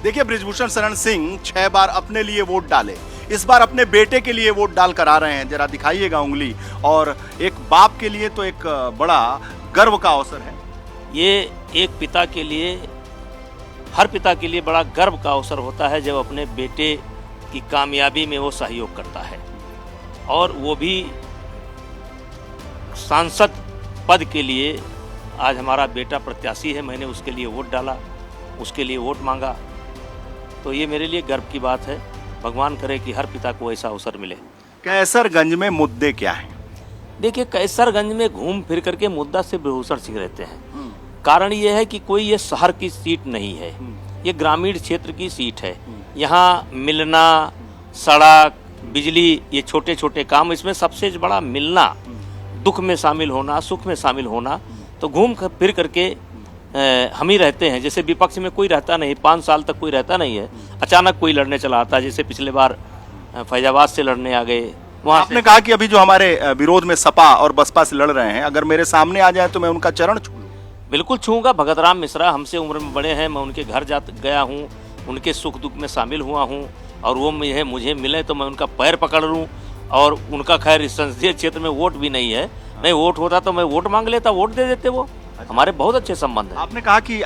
देखिए, बृजभूषण शरण सिंह 6 बार अपने लिए वोट डाले, इस बार अपने बेटे के लिए वोट डाल कर आ रहे हैं। जरा दिखाइएगा उंगली। और एक बाप के लिए तो एक बड़ा गर्व का अवसर है। ये एक पिता के लिए, हर पिता के लिए बड़ा गर्व का अवसर होता है जब अपने बेटे की कामयाबी में वो सहयोग करता है, और वो भी सांसद पद के लिए। आज हमारा बेटा प्रत्याशी है, मैंने उसके लिए वोट डाला, उसके लिए वोट मांगा, तो ये मेरे लिए गर्व की बात है। भगवान करे कि हर पिता को ऐसा अवसर मिले। कैसरगंज में मुद्दे क्या हैं? देखिए, कैसरगंज में घूम फिर करके मुद्दा से बृजभूषण सिंह रहते हैं। कारण ये है कि कोई ये शहर की सीट नहीं है, ये ग्रामीण क्षेत्र की सीट है। यहाँ मिलना, सड़क, बिजली, ये छोटे छोटे काम, इसमें सबसे बड़ा मिलना, दुख में शामिल होना, सुख में शामिल होना। तो घूम फिर करके हम ही रहते हैं। जैसे विपक्ष में कोई रहता नहीं, 5 साल तक कोई रहता नहीं है, अचानक कोई लड़ने चला आता है। जैसे पिछले बार फैजाबाद से लड़ने आ गए। वहाँ आपने कहा कि अभी जो हमारे विरोध में सपा और बसपा से लड़ रहे हैं, अगर मेरे सामने आ जाए तो मैं उनका चरण छू लूं। बिल्कुल छूँगा। भगत राम मिश्रा हमसे उम्र में बड़े हैं, मैं उनके घर गया हूँ, उनके सुख दुख में शामिल हुआ हूँ, और वो मुझे मिले तो मैं उनका पैर पकड़ लूँ। और उनका खैर इस संसदीय क्षेत्र में वोट भी नहीं है, नहीं वोट होता तो मैं वोट मांग लेता, वोट दे देते। वो हमारे बहुत अच्छे संबंध हैं। आपने कहा कि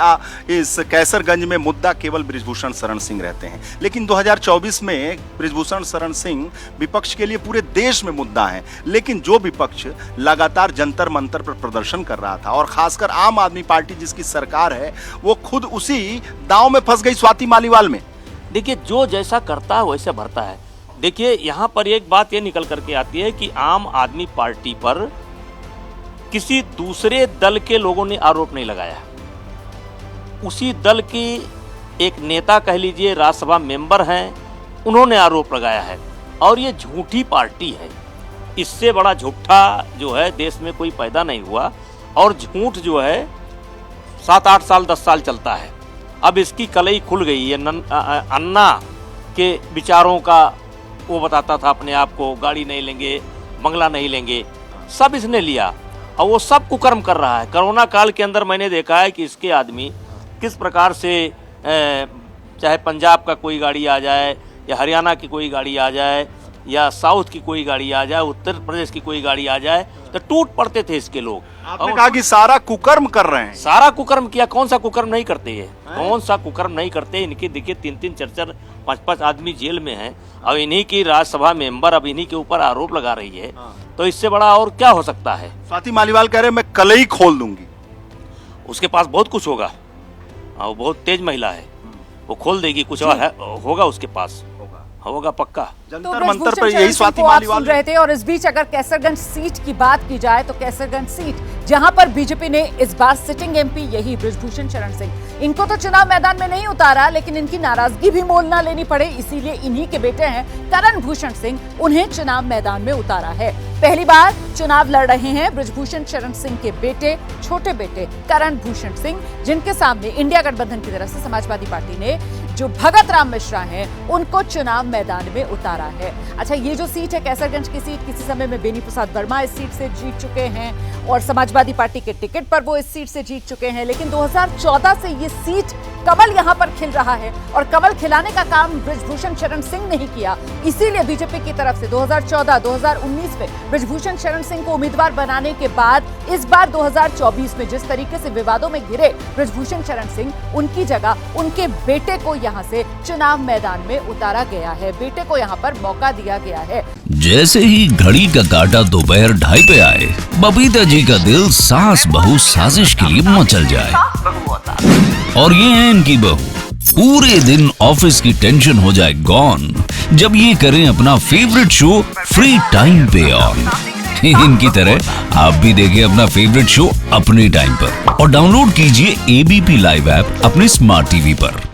इस कैसरगंज में मुद्दा केवल बृजभूषण शरण सिंह रहते हैं, लेकिन 2024 में बृजभूषण शरण सिंह विपक्ष के लिए पूरे देश में मुद्दा है। लेकिन जो विपक्ष लगातार जंतर मंतर पर प्रदर्शन कर रहा था, और खासकर आम आदमी पार्टी जिसकी सरकार है, वो खुद उसी दांव में फंस गई स्वाति मालीवाल में। देखिए, जो जैसा करता है वैसे भरता है। देखिए, यहाँ पर एक बात ये निकल करके आती है कि आम आदमी पार्टी पर किसी दूसरे दल के लोगों ने आरोप नहीं लगाया। उसी दल की एक नेता कह लीजिए, राज्यसभा मेंबर हैं, उन्होंने आरोप लगाया है। और ये झूठी पार्टी है, इससे बड़ा झूठा जो है देश में कोई पैदा नहीं हुआ। और झूठ जो है 7-8 साल 10 साल चलता है। अब इसकी कलई खुल गई है। अन्ना के विचारों का वो बताता था अपने आप को, गाड़ी नहीं लेंगे, बंगला नहीं लेंगे, सब इसने लिया, और वो सब कुकर्म कर रहा है। कोरोना काल के अंदर मैंने देखा है कि इसके आदमी किस प्रकार से, चाहे पंजाब का कोई गाड़ी आ जाए, या हरियाणा की कोई गाड़ी आ जाए, या साउथ की कोई गाड़ी आ जाए, उत्तर प्रदेश की कोई गाड़ी आ जाए, तो टूट पड़ते थे इसके लोग। आपने कहा कि सारा कुकर्म कर रहे हैं। सारा कुकर्म किया। कौन सा कुकर्म नहीं करते ये? कौन सा कुकर्म नहीं करते? इनके देखिए 3-3, 4-4, 5-5 आदमी जेल में हैं, और इन्हीं की राज्यसभा मेंबर अब इन्हीं के ऊपर आरोप लगा रही है। तो इससे बड़ा और क्या हो सकता है? स्वाति मालीवाल कह रहे मैं कलई खोल दूंगी। उसके पास बहुत कुछ होगा, वो बहुत तेज महिला है, वो खोल देगी। कुछ और है, होगा उसके पास, होगा पक्का। जंतर मंतर पर यही स्वाति मालीवाल रहे थे। और इस बीच अगर कैसरगंज सीट की बात की जाए तो कैसरगंज सीट जहां पर बीजेपी ने इस बार सिटिंग एमपी यही बृजभूषण शरण सिंह, इनको तो चुनाव मैदान में नहीं उतारा, लेकिन इनकी नाराजगी भी मोल ना लेनी पड़े, इसीलिए इन्हीं के बेटे हैं करण भूषण सिंह, उन्हें चुनाव मैदान में उतारा है। पहली बार चुनाव लड़ रहे हैं बृजभूषण शरण सिंह के बेटे, छोटे बेटे करण भूषण सिंह, जिनके सामने इंडिया गठबंधन की तरफ से समाजवादी पार्टी ने जो भगत राम मिश्रा हैं, उनको चुनाव मैदान में उतारा है। अच्छा, ये जो सीट है कैसरगंज की सीट, किसी समय में बेनी प्रसाद वर्मा इस सीट से जीत चुके हैं, और समाजवादी पार्टी के टिकट पर वो इस सीट से जीत चुके हैं। लेकिन 2014 से ये सीट कमल यहां पर खिल रहा है, और कमल खिलाने का काम बृजभूषण शरण सिंह ने ही किया। इसीलिए बीजेपी की तरफ से 2014-2019 में बृजभूषण शरण सिंह को उम्मीदवार बनाने के बाद इस बार 2024 में जिस तरीके से विवादों में घिरे बृजभूषण शरण सिंह, उनकी जगह उनके बेटे को यहां से चुनाव मैदान में उतारा गया है, बेटे को यहां पर मौका दिया गया है। जैसे ही घड़ी का काटा दोपहर 2:30 पे आए, बबीता जी का दिल सास बहू साजिश के लिए मचल जाए। और ये है इनकी बहू, पूरे दिन ऑफिस की टेंशन हो जाए गॉन जब ये करें अपना फेवरेट शो फ्री टाइम पे ऑन। इनकी तरह आप भी देखें अपना फेवरेट शो अपने टाइम पर, और डाउनलोड कीजिए एबीपी लाइव ऐप अपने स्मार्ट टीवी पर।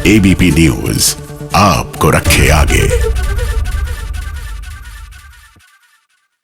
एबीपी न्यूज आपको रखे आगे।